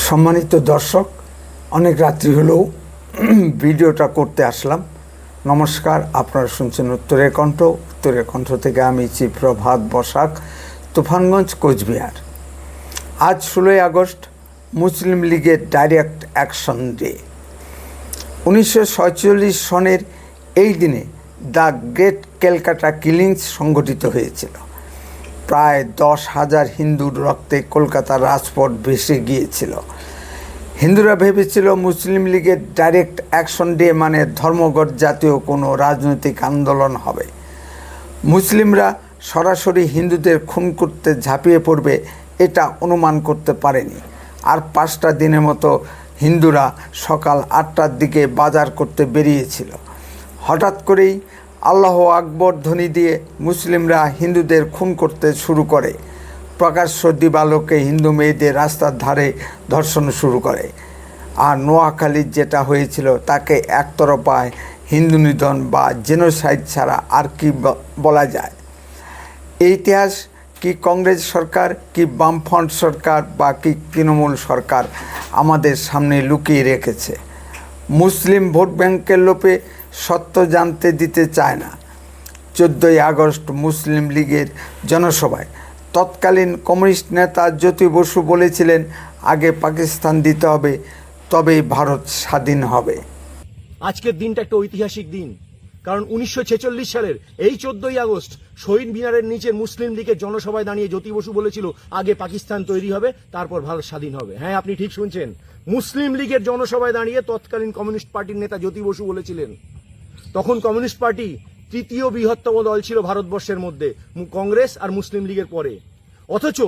সম্মানিত দর্শক, অনেক রাত্রি হলেও ভিডিওটা করতে আসলাম। নমস্কার, আপনারা শুনছেন উত্তরের কণ্ঠ। উত্তরের কণ্ঠ থেকে আমি প্রভাত বসাক, তুফানগঞ্জ, কোচবিহার। আজ 16 আগস্ট মুসলিম লীগের ডাইরেক্ট অ্যাকশন ডে। 1947 সনের এই দিনে দ্য গ্রেট ক্যালকাটা কিলিংস সংঘটিত হয়েছিল। প্রায় 10,000 হিন্দুর রক্তে কলকাতার রাজপথ ভেসে গিয়েছিল। হিন্দুরা ভেবেছিল মুসলিম লীগের ডাইরেক্ট অ্যাকশন ডে মানে ধর্মঘট জাতীয় কোনো রাজনৈতিক আন্দোলন হবে। মুসলিমরা সরাসরি হিন্দুদের খুন করতে ঝাঁপিয়ে পড়বে এটা অনুমান করতে পারেনি। আর 5টা দিনের মতো হিন্দুরা সকাল 8টার দিকে বাজার করতে বেরিয়েছিল। হঠাৎ করেই আল্লাহ আকবর ধ্বনি দিয়ে মুসলিমরা হিন্দুদের খুন করতে শুরু করে। প্রকাশ্য দিবালোকে হিন্দু মেয়েদের রাস্তার ধারে ধর্ষণ শুরু করে। আর নোয়াখালীর যেটা হয়েছিল তাকে একতরফায় হিন্দু নিধন বা জেনোসাইড ছাড়া আর কি বলা যায়। এই ইতিহাস কি কংগ্রেস সরকার, কি বামফ্রন্ট সরকার বা কি তৃণমূল সরকার আমাদের সামনে লুকিয়ে রেখেছে। মুসলিম ভোট ব্যাংকের লোভে সত্য জানতে দিতে চায় না। 14 আগস্ট মুসলিম লীগের জনসভায় তৎকালীন কমিউনিস্ট নেতা জ্যোতি বসু বলেছিলেন, আগে পাকিস্তান দিতে হবে, তবেই ভারত স্বাধীন হবে। আজকের দিনটা একটা ঐতিহাসিক দিন, কারণ 1946 সালের এই 14 আগস্ট শহীদ মিনারের নিচে মুসলিম লীগের জনসভায় দাঁড়িয়ে জ্যোতি বসু বলেছিল, আগে পাকিস্তান তৈরি হবে, তারপর ভারত স্বাধীন হবে। হ্যাঁ, আপনি ঠিক শুনছেন। মুসলিম লীগের জনসভায় দাঁড়িয়ে তৎকালীন কমিউনিস্ট পার্টির নেতা জ্যোতি বসু বলেছিলেন। তখন কমিউনিস্ট পার্টি তৃতীয় বৃহত্তম দল ছিল ভারতবর্ষের মধ্যে, কংগ্রেস আর মুসলিম লীগের পরে। অথচ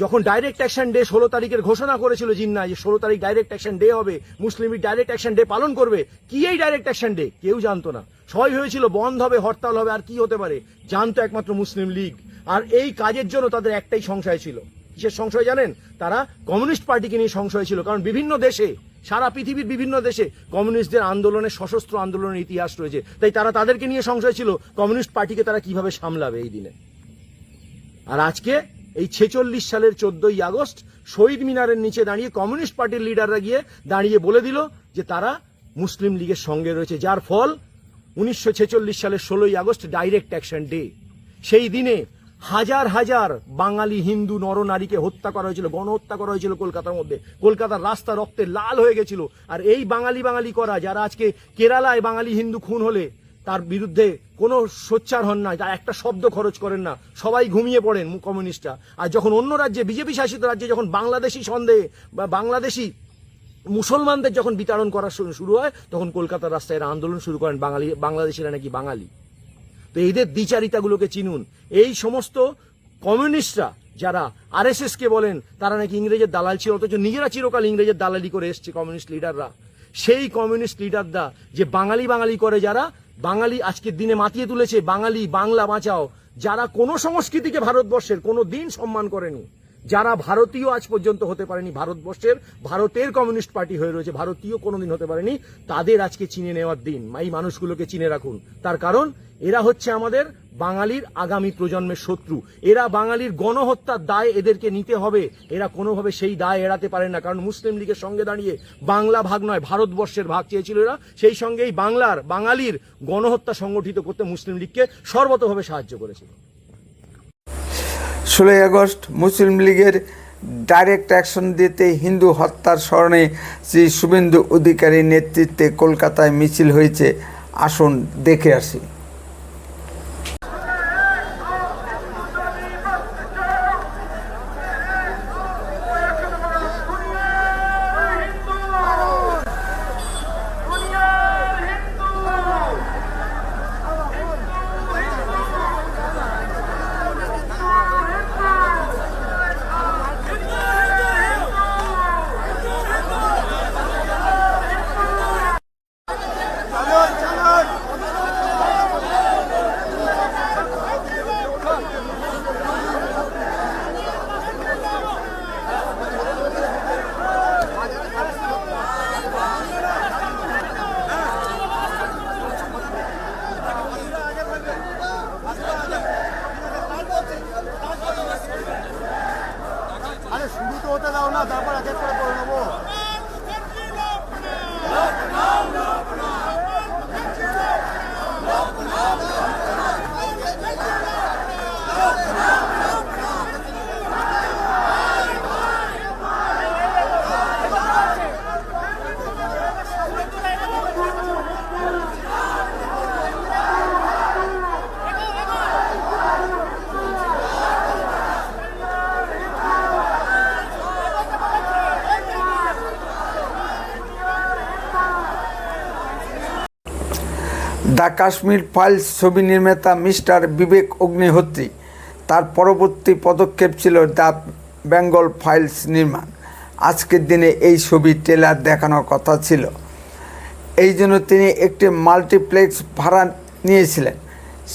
যখন ডাইরেক্ট অ্যাকশন ডে 16 তারিখের ঘোষণা করেছিল জিন্না, যে 16 তারিখ ডাইরেক্ট অ্যাকশন ডে হবে, মুসলিম লীগ ডাইরেক্ট অ্যাকশন ডে পালন করবে, কি এই ডাইরেক্ট অ্যাকশন ডে কেউ জানতো না। সবাই হয়েছিল বন্ধ হবে, হরতাল হবে, আর কি হতে পারে জানতো একমাত্র মুসলিম লীগ। আর এই কাজের জন্য তাদের একটাই সংশয় ছিল। কিসের সংশয় জানেন? তারা কমিউনিস্ট পার্টিকে নিয়ে সংশয় ছিল। কারণ বিভিন্ন দেশে, সারা পৃথিবীর বিভিন্ন দেশে কমিউনিস্টদের আন্দোলনে, সশস্ত্র আন্দোলনের ইতিহাস রয়েছে। তাই তারা তাদেরকে নিয়ে সংশয় ছিল কমিউনিস্ট পার্টিকে তারা কিভাবে সামলাবে এই দিনে। আর আজকে এই 46 সালের 14 আগস্ট শহীদ মিনারের নিচে দাঁড়িয়ে কমিউনিস্ট পার্টির লিডাররা গিয়ে দাঁড়িয়ে বলে দিল যে তারা মুসলিম লীগের সঙ্গে রয়েছে, যার ফল 1946 সালের 16 আগস্ট ডাইরেক্ট অ্যাকশন ডে। সেই দিনে হাজার হাজার বাঙালি হিন্দু নরনারীকে হত্যা করা হয়েছিল, গণহত্যা করা হয়েছিল কলকাতার মধ্যে। কলকাতার রাস্তা রক্তে লাল হয়ে গেছিল। আর এই বাঙালি বাঙালি করা যারা আজকে কেরালায় বাঙালি হিন্দু খুন হলে তার বিরুদ্ধে কোনো সোচ্চার হন না, তার একটা শব্দ খরচ করেন না, সবাই ঘুমিয়ে পড়েন কমিউনিস্টরা। আর যখন অন্য রাজ্যে, বিজেপি শাসিত রাজ্যে যখন বাংলাদেশি সন্দেহে বা বাংলাদেশি মুসলমানদের যখন বিতাড়ন করা শুরু হয়, তখন কলকাতার রাস্তায় এরা আন্দোলন শুরু করেন, বাংলাদেশিরা নাকি বাঙালি। তো এদের দ্বিচারিতাগুলোকে চিনুন। এই সমস্ত কমিউনিস্টরা যারা RSS কে বলেন তারা নাকি ইংরেজের দালাল ছিল, অথচ নিজেরা চিরকাল ইংরেজের দালালি করে এসছে কমিউনিস্ট লিডাররা। সেই কমিউনিস্ট লিডাররা যে বাঙালি বাঙালি করে, যারা বাঙালি আজকের দিনে মাতিয়ে তুলেছে, বাঙালি, বাংলা বাঁচাও, যারা কোনো সংস্কৃতিকে ভারতবর্ষের কোনো দিন সম্মান করেনি, যারা ভারতীয় আজ পর্যন্ত হতে পারেনি, ভারতের কমিউনিস্ট পার্টি হয়ে রয়েছে, ভারতীয় কোনোদিন হতে পারেনি, তাদের আজকে চিনে নেওয়ার দিন। এই মানুষগুলোকে চিনে রাখুন। তার কারণ এরা হচ্ছে আমাদের বাঙালির আগামী প্রজন্মের শত্রু। এরা বাঙালির গণহত্যার দায় এদেরকে নিতে হবে। এরা কোনোভাবে সেই দায় এড়াতে পারে না। কারণ মুসলিম লীগের সঙ্গে দাঁড়িয়ে বাংলা ভাগ নয়, ভারতবর্ষের ভাগ চেয়েছিল এরা। সেই সঙ্গেই বাঙালির গণহত্যা সংগঠিত করতে মুসলিম লীগকে সর্বতভাবে সাহায্য করেছিল। 16 আগস্ট মুসলিম লীগের ডাইরেক্ট অ্যাকশন দিতে হিন্দু হত্যার স্মরণে শ্রী শুভেন্দু অধিকারীর নেতৃত্বে কলকাতায় মিছিল হয়েছে। আসুন দেখে আসি। দ্য কাশ্মীর ফাইলস ছবি নির্মাতা মিস্টার বিবেক অগ্নিহোত্রী, তার পরবর্তী পদক্ষেপ ছিল দ্য বেঙ্গল ফাইলস নির্মাণ। আজকের দিনে এই ছবি ট্রেলার দেখানোর কথা ছিল, এই জন্য তিনি একটি মাল্টিপ্লেক্স ভাড়া নিয়েছিলেন।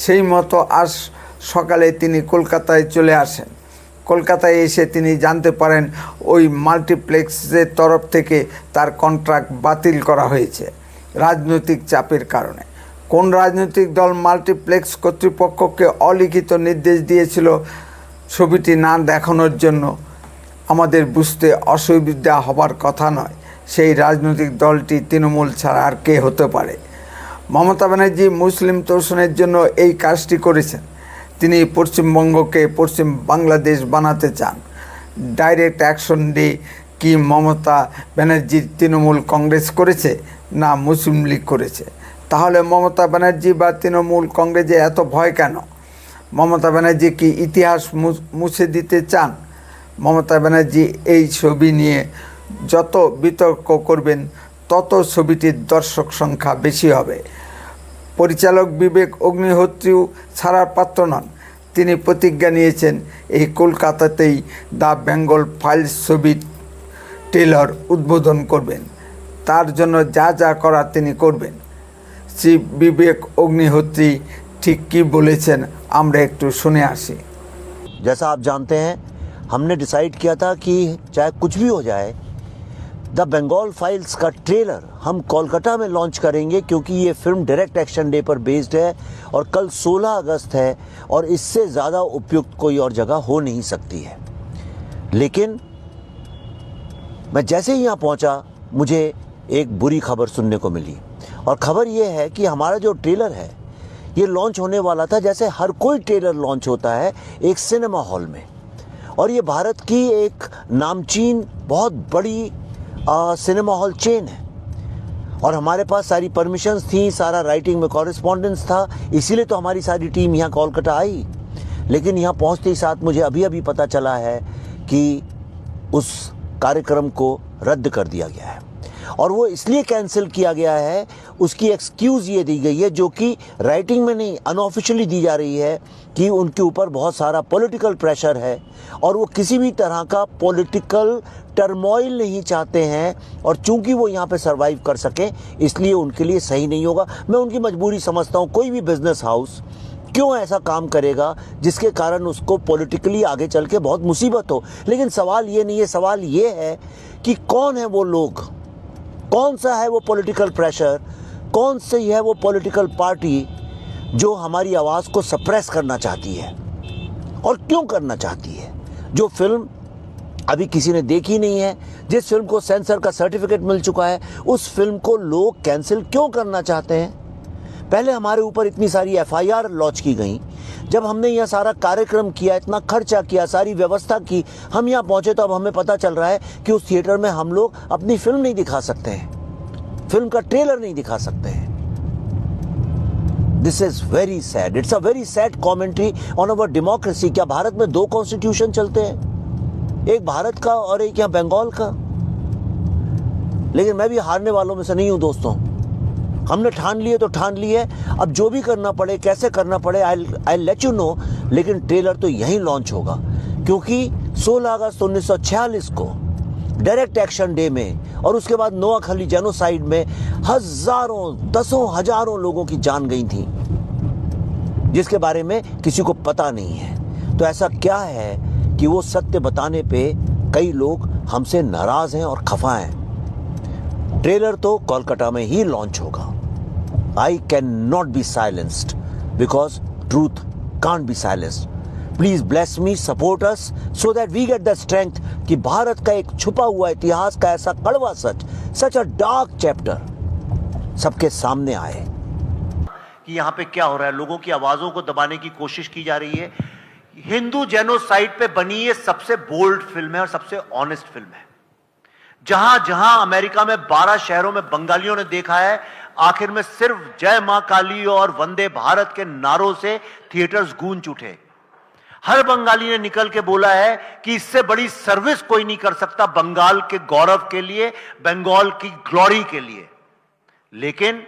সেই মতো আজ সকালে তিনি কলকাতায় চলে আসেন। কলকাতায় এসে তিনি জানতে পারেন ওই মাল্টিপ্লেক্সের তরফ থেকে তার কন্ট্রাক্ট বাতিল করা হয়েছে রাজনৈতিক চাপের কারণে। কোন রাজনৈতিক দল মাল্টিপ্লেক্স কর্তৃপক্ষকে অলিখিত নির্দেশ দিয়েছিল ছবিটি না দেখানোর জন্য আমাদের বুঝতে অসুবিধা হবার কথা নয়। সেই রাজনৈতিক দলটি তৃণমূল ছাড়া আর কে হতে পারে? মমতা ব্যানার্জি মুসলিম তোষণের জন্য এই কাজটি করেছেন। তিনি পশ্চিমবঙ্গকে পশ্চিম বাংলাদেশ বানাতে চান। ডাইরেক্ট অ্যাকশন ডে কি মমতা ব্যানার্জির তৃণমূল কংগ্রেস করেছে না মুসলিম লীগ করেছে? তাহলে মমতা ব্যানার্জি বা তৃণমূল কংগ্রেসে এত ভয় কেন? মমতা ব্যানার্জি কি ইতিহাস মুছে দিতে চান? মমতা ব্যানার্জি এই ছবি নিয়ে যত বিতর্ক করবেন তত ছবিটির দর্শক সংখ্যা বেশি হবে। পরিচালক বিবেক অগ্নিহোত্রীও ছাড়ার পাত্র নন। তিনি প্রতিজ্ঞা নিয়েছেন এই কলকাতাতেই দ্য বেঙ্গল ফাইলস ছবির ট্রেলার উদ্বোধন করবেন। তার জন্য যা যা করার তিনি করবেন। শ্রী বিবেক অগ্নিহোত্রী ঠিক কী বলেছেন আমরা একটু শুনে আসি। जैसा आप जानते हैं, हमने डिसाइड किया था कि चाहे कुछ भी हो जाए, द बंगाल फाइल्स का ट्रेलर हम कोलकाता में लॉन्च करेंगे, क्योंकि ये फिल्म डायरेक्ट एक्शन डे पर बेस्ड है और कल 16 अगस्त है और इससे ज़्यादा उपयुक्त कोई और जगह हो नहीं सकती है। लेकिन मैं जैसे ही यहाँ पहुँचा, मुझे एक बुरी खबर सुनने को मिली, और खबर ये है कि हमारा जो ट्रेलर है ये लॉन्च होने वाला था जैसे हर कोई ट्रेलर लॉन्च होता है एक सिनेमा हॉल में, और ये भारत की एक नामचीन बहुत बड़ी सिनेमा हॉल चेन है, और हमारे पास सारी परमिशंस थी, सारा राइटिंग में कॉरेस्पॉन्डेंस था, इसीलिए तो हमारी सारी टीम यहाँ कोलकाता आई। लेकिन यहाँ पहुँचते ही साथ मुझे अभी पता चला है कि उस कार्यक्रम को रद्द कर दिया गया है, और वो इसलिए कैंसिल किया गया है, उसकी एक्सक्यूज़ ये दी गई है, जो कि राइटिंग में नहीं अनऑफिशियली दी जा रही है, कि उनके ऊपर बहुत सारा पॉलिटिकल प्रेशर है और वो किसी भी तरह का पॉलिटिकल टर्मोइल नहीं चाहते हैं, और चूंकि वो यहाँ पे सरवाइव कर सकें इसलिए उनके लिए सही नहीं होगा। मैं उनकी मजबूरी समझता हूँ। कोई भी बिजनेस हाउस क्यों ऐसा काम करेगा जिसके कारण उसको पॉलिटिकली आगे चल के बहुत मुसीबत हो? लेकिन सवाल ये नहीं है, सवाल ये है कि कौन है वो लोग, कौन सा है वो पॉलिटिकल प्रेशर, कौन सी है वो पॉलिटिकल पार्टी जो हमारी आवाज़ को सप्रेस करना चाहती है, और क्यों करना चाहती है? जो फिल्म अभी किसी ने देखी नहीं है, जिस फिल्म को सेंसर का सर्टिफिकेट मिल चुका है, उस फिल्म को लोग कैंसिल क्यों करना चाहते हैं? पहले हमारे ऊपर इतनी सारी FIR लॉन्च की गई, जब हमने यह सारा कार्यक्रम किया, इतना खर्चा किया, सारी व्यवस्था की, हम यहाँ पहुँचे तो अब हमें पता चल रहा है कि उस थिएटर में हम लोग अपनी फिल्म नहीं दिखा सकते हैं, फिल्म का ट्रेलर नहीं दिखा सकते हैं। This is very sad, it's a very sad commentary on our democracy. क्या भारत में 2 कॉन्स्टिट्यूशन चलते हैं, एक भारत का और एक यहाँ बंगाल का? लेकिन मैं भी हारने वालों में से नहीं हूँ दोस्तों। हमने ठान लिए तो ठान लिए, अब जो भी करना पड़े, कैसे करना पड़े, आई लेट यू नो। लेकिन ट्रेलर तो यहीं लॉन्च होगा, क्योंकि 16 अगस्त 1946 को डायरेक्ट एक्शन डे में और उसके बाद नोआखली जेनोसाइड में हजारों, दसों हजारों लोगों की जान गई थी, जिसके बारे में किसी को पता नहीं है। तो ऐसा क्या है कि वो सत्य बताने पे कई लोग हमसे नाराज हैं और खफा हैं। ट्रेलर तो कोलकाता में ही लॉन्च होगा। I can not be silenced because truth can't be silenced. Please bless me, support us so that we get the strength कि भारत का एक छुपा हुआ इतिहास का ऐसा कड़वा सच, सच अ डार्क चैप्टर सबके सामने आए कि यहाँ पे क्या हो रहा है। लोगों की आवाजों को दबाने की कोशिश की जा रही है। हिंदू जेनोसाइड पे बनी ये सबसे बोल्ड फिल्म है और सबसे ऑनेस्ट फिल्म है। जहां जहां अमेरिका में 12 शहरों में बंगालियों ने देखा है, आखिर में सिर्फ जय मां काली और वंदे भारत के नारों से थिएटर्स गूंज उठे। हर बंगाली ने निकल के बोला है कि इससे बड़ी सर्विस कोई नहीं कर सकता बंगाल के गौरव के लिए, बंगाल की ग्लोरी के लिए। लेकिन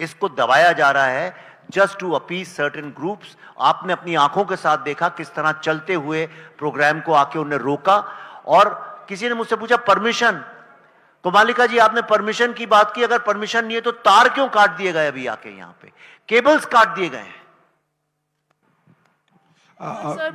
इसको दबाया जा रहा है just to appease certain groups. आपने अपनी आंखों के साथ देखा किस तरह चलते हुए प्रोग्राम को आके उन्हें रोका। और किसी ने मुझसे पूछा परमिशन, तो मालिका जी आपने परमिशन की बात की, अगर परमिशन नहीं है तो तार क्यों काट दिए गए? अभी आके यहां पे केबल्स काट दिए गए हैं।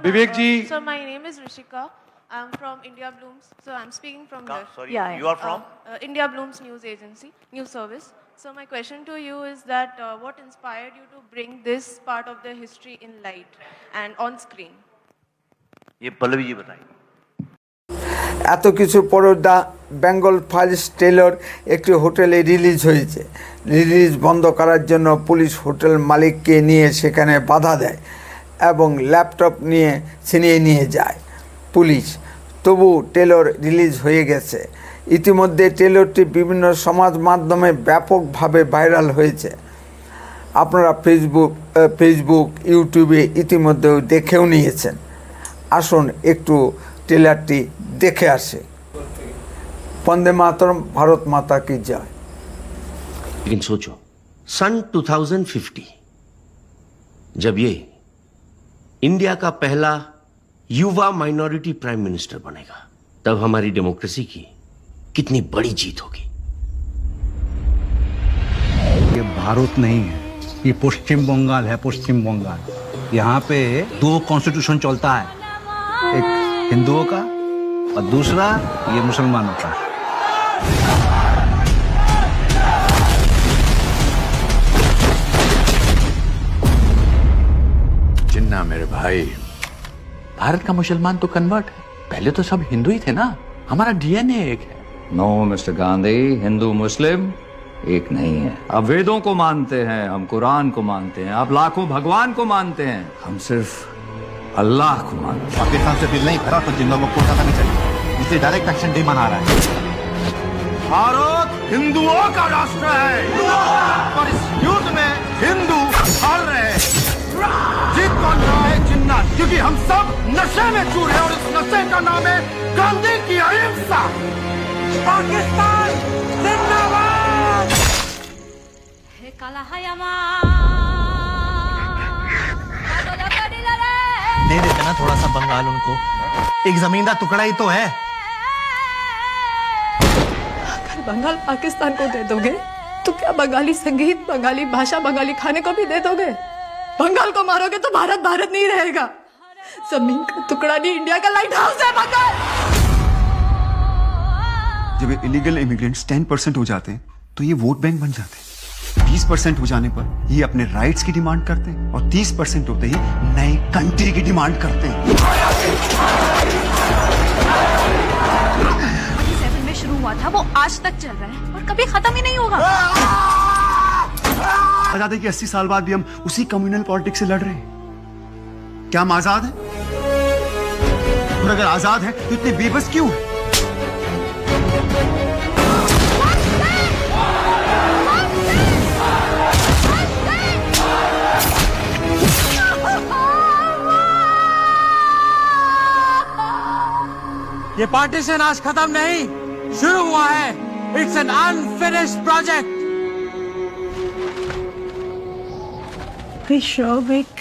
Vivek ji. Sir, my name is Rishika. I'm from India Blooms. So I'm speaking from here. Sorry, Yeah, you are from? India Blooms News Agency, News Service. So my question to you is that what inspired you to bring this part of the history in light and on screen? ये पल्लवी जी बताएंगे। এত কিছু পরেও the Bengal files trailer একটি হোটেলে release হয়েছে। Release বন্ধ করার জন্য পুলিশ হোটেল মালিককে নিয়ে সেখানে বাধা দেয় এবং ল্যাপটপ নিয়ে ছিনিয়ে নিয়ে যায় পুলিশ। তবু ট্রেলার রিলিজ হয়ে গেছে। ইতিমধ্যে ট্রেলারটি বিভিন্ন সমাজ মাধ্যমে ব্যাপকভাবে ভাইরাল হয়েছে। আপনারা ফেসবুক ইউটিউবে ইতিমধ্যেও দেখেও নিয়েছেন। আসুন একটু ট্রেলারটি দেখে আসে। বন্দে মাতরম, ভারত মাতা কি জয়। लेकिन सोचो सन 2050 जब ये इंडिया का पहला युवा माइनॉरिटी प्राइम मिनिस्टर बनेगा, तब हमारी डेमोक्रेसी की कितनी बड़ी जीत होगी। ये भारत नहीं है, ये पश्चिम बंगाल है। पश्चिम बंगाल, यहाँ पे 2 कॉन्स्टिट्यूशन चलता है, एक हिंदुओं का और दूसरा ये मुसलमानों का। जिन्ना मेरे भाई, भारत का मुसलमान तो कन्वर्ट है, पहले तो सब हिंदू ही थे ना। हमारा डीएनए एक है। नो मिस्टर गांधी, हिंदू मुस्लिम एक नहीं है। आप वेदों को मानते हैं, हम कुरान को मानते हैं, आप लाखों भगवान को मानते हैं, हम सिर्फ अल्लाह को मानते हैं। पाकिस्तान से बिल नहीं भरा तो जिन लोगों को नहीं चाहिए, इसे डायरेक्ट एक्शन डे मना रहा है। भारत हिंदुओं का राष्ट्र है और इस युद्ध में हिंदू हार रहे हैं। जीत कौन रहा है? जिन्ना, क्योंकि हम सब नशे में चूर हैं और इस नशे का नाम है गांधी की अहिंसा। पाकिस्तान जिंदाबाद। दे देते ना थोड़ा सा बंगाल उनको, एक जमीन का टुकड़ा ही तो है। अगर बंगाल पाकिस्तान को दे दोगे तो क्या बंगाली संगीत, बंगाली भाषा, बंगाली खाने को भी दे दोगे? बंगाल को मारोगे तो भारत भारत नहीं रहेगा। जमीन का टुकड़ा नहीं, इंडिया का लाइट हाउस है बंगाल। जब इलीगल इमिग्रेंट्स 10% हो जाते हैं तो ये वोट बैंक बन जाते हैं। 20% हो जाने पर ये अपने राइट्स की डिमांड करते हैं और 30% होते ही नई कंट्री की डिमांड करते हैं। 7 में शुरू हुआ था वो आज तक चल रहा है और कभी खत्म ही नहीं होगा। आजादी के 80 साल बाद भी हम उसी कम्युनल पॉलिटिक्स से लड़ रहे हैं। क्या हम आजाद हैं? और अगर आजाद हैं तो इतने बेबस क्यों हैं? ये पार्टीशन आज खत्म नहीं, शुरू हुआ है। It's an unfinished project. विश्व एक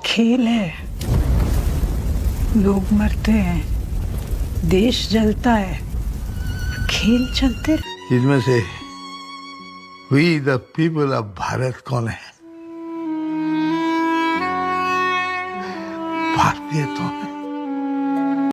खेल है, लोग मरते हैं, देश जलता है, खेल चलते। इसमें से we the people of Bharat कौन है? भारतीय तो है।